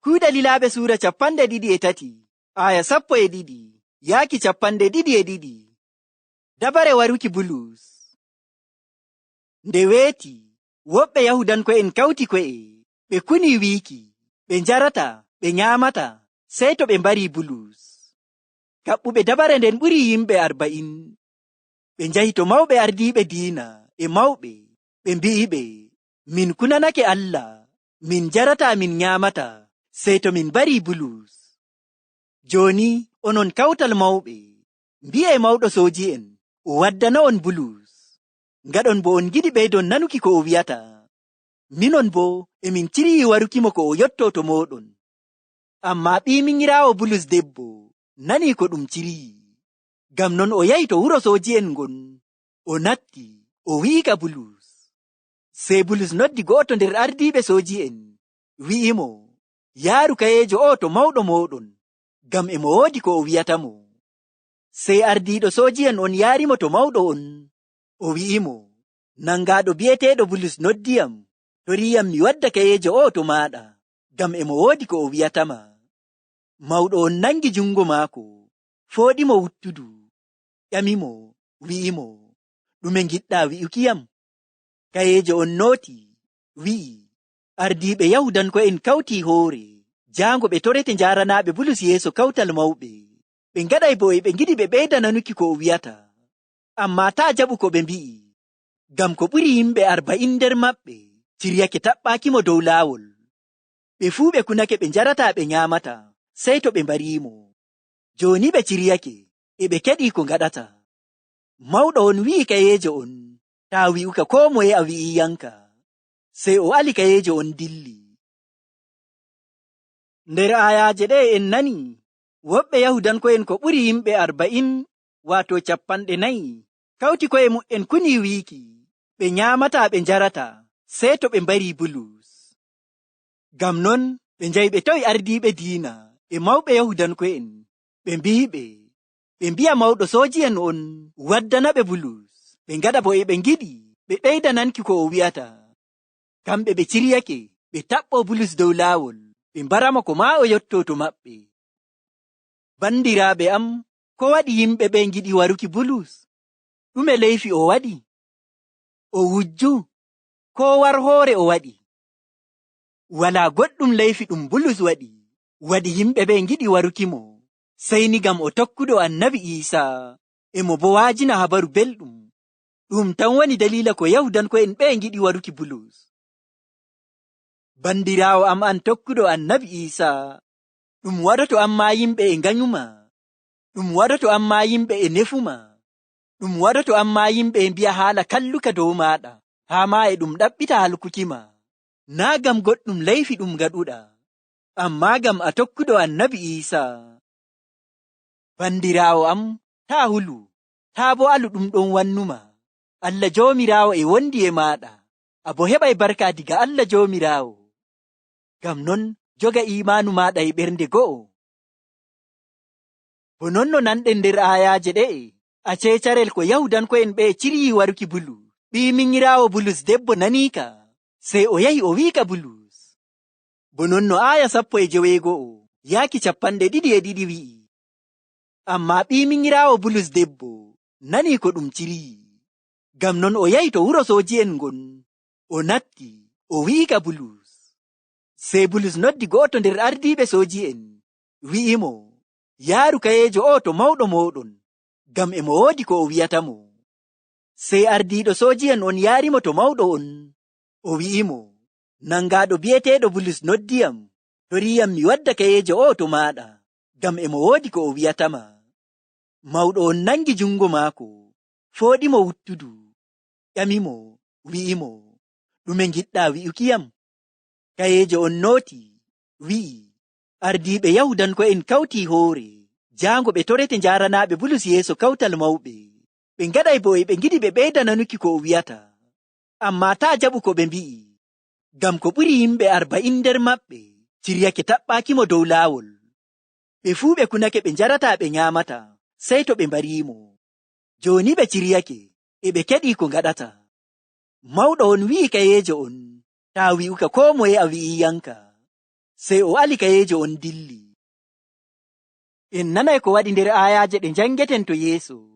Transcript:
Kuuɗe Lilaaɓe suura 13 aya 12 yaaki 12. Dabare waruki Bulus. Nde weeti woɓɓe Yahudanko'en kawti ko'e ɓe kuni wiiki ɓe njarata ɓe nyaamata sey to ɓe mbari Bulus. Kaɓɓuɓe dabare nden ɓuri yimɓe 40. Ɓe njahi to mawɓe ardiiɓe diina e mawɓe ɓe mbi'iɓe, min kunanake Allah, min njarata min nyaamata sey to min mbari Bulus. Jooni onon kawtal mawɓe, mbi'e mawɗo sooji'en o waddana on Bulus, ngaɗon bo on giɗi ɓeydon nanuki ko o wi'ata. Minon bo emin ciriyi warukimo ko o yotto to moɗon. Amma ɓiiminyiraawo Bulus debbo nani ko ɗum ciriyi. Ngam non o yahi to wuro sooji'en ngon, o natti o wi'ika Bulus. Sey Bulus noddi go'oto nder ardiiɓe sooji'en, wi'imo, yaaru kayeejo o to mawɗo moɗon, ngam emo woodi ko o wi'atamo. Sey ardiiɗo sooji'en on yaarimo to mawɗo on, o wi'imo, nangaaɗo bi'eteeɗo Bulus noddiyam, toriyam mi wadda kayeejo o to maaɗa, ngam emo woodi ko o wi'atama. Mawɗo on nangi jungo maako, fooɗimo wuttudu, ƴamimo, wi'imo, ɗume ngiɗɗa wi'ukiyam? Kayeejo on nooti, wi'i, ardiiɓe Yahudanko'en kawti hoore, jaango ɓe torete njaranaaɓe Bulus yeeso kawtal mawɓe. Ɓe ngaɗay bo ɓe ngiɗi ɓe ɓeyda nanuki ko o wi'ata. Amma taa jaɓu ko ɓe mbi'i, ngam ko ɓuri yimɓe 40 nder maɓɓe ciryake taɓɓaakimo dow laawol. Ɓe fuu ɓe kunake ɓe njarata ɓe nyaamata, sey to ɓe mbarimo. Jooni ɓe ciryake, e ɓe keɗi ko ngaɗata. Mawɗo on wi'i kayeejo on, taa wi'uka ko moye a wi'iyanka. Sey o ali kayeejo on dilli. Nder ayaaje ɗe en nani, woɓɓe Yahudanko'en ko ɓuri yimɓe 40, waato 40, kawti ko'e mu'en kuni wiiki, ɓe nyaamata ɓe njarata, sey to ɓe mbari Bulus. Ngam non ɓe njahi ɓe tawi ardiiɓe diina e mawɓe Yahudanko'en, ɓe mbi'iɓe, ɓe mbi'a mawɗo sooji'en on waddana ɓe Bulus, ɓe ngaɗa bo e ɓe ngiɗi ɓe ɓeyda nanki ko o wi'ata. Kamɓe ɓe ciryake ɓe taɓɓo Bulus dow laawol, ɓe mbarama ko maa o yotto to maɓɓe. Bandiraaɓe am, ko waɗi yimɓe ɓe ngiɗi waruki Bulus? Ɗume leyfi o waɗi? O wujju, ko war hoore o waɗi? Walaa goɗɗum leyfi ɗum Bulus waɗi yimɓe ɓe ngiɗi warukimo, sey ni ngam o tokkuɗo Annabi Iisaa, emo bo waajina habaru belɗum. Ɗum tan woni dalila ko Yahudanko'en ɓe ngiɗi waruki Bulus. Bandiraawo am an tokkuɗo Annabi Iisaa, ɗum waɗoto amma yimɓe e nganyuma, ɗum waɗoto amma yimɓe e nefuma, ɗum waɗoto amma yimɓe e mbi'a haala kalluka dow maɗa, haa ma e ɗum ɗaɓɓita halkukima. Naa gam goɗɗum leyfi ɗum gaɗuɗa, amma gam a tokkuɗo Annabi Iisaa. Bandiraawo am, taa hulu, taa bo alu ɗum ɗon wannuma. Allah Joomiraawo e wondi e maɗa, abo heɓay barka diga Allah Joomiraawo. Gam non joga imaanu maɗa e ɓernde go'o. Bo non no nanɗen nder ayaaje ɗe, a cecarel ko Yahudanko'en ɓe ciryi waruki Bulus. Ɓiiminyiraawo Bulus debbo nanika, sey o yahi o wi'ika Bulus. Bo non no aya 19 yaaki 22 wi'i. Amma ɓiiminyiraawo Bulus debbo nani ko ɗum ciryi. Gam non o yahi to wuro sooji'en ngon, o natti o wi'ika Bulus. Sey Bulus noddi go'oto nder ardiiɓe sooji'en, wi'imo, yaaru kayeejo o to mawɗo moɗon, ngam emo woodi ko o wi'atamo. Sey ardiiɗo sooji'en on yaarimo to mawɗo on, o wi'imo, nangaaɗo bi'eteeɗo Bulus noddiyam, toriyam mi wadda kayeejo o to maaɗa, ngam emo woodi ko o wi'atama. Mawɗo on nangi jungo maako, fooɗimo wuttudu, ƴamimo, wi'imo, ɗume ngiɗɗa wi'ukiyam? Kayeejo on nooti, wi'i, ardiiɓe Yahudanko'en kawti hoore, jaango ɓe torete njaranaaɓe Bulus yeeso kawtal mawɓe. Ɓe ngaɗay bo ɓe ngiɗi ɓe ɓeyda nanuki ko o wi'ata. Amma taa jaɓu ko ɓe mbi'i, ngam ko ɓuri yimɓe 40 nder maɓɓe ciryake taɓɓaakimo dow laawol. Ɓe fuu ɓe kunake ɓe njarata ɓe nyaamata, sey to ɓe mbarimo. Jooni ɓe ciryake, e ɓe keɗi ko ngaɗata. Mawɗo on wi'i kayeejo on, taa wi'uka ko moye a wi'iyanka. sey o ali kayeejo on dilli. En nanay ko waɗi nder ayaje ɗe jangeten to yeeso.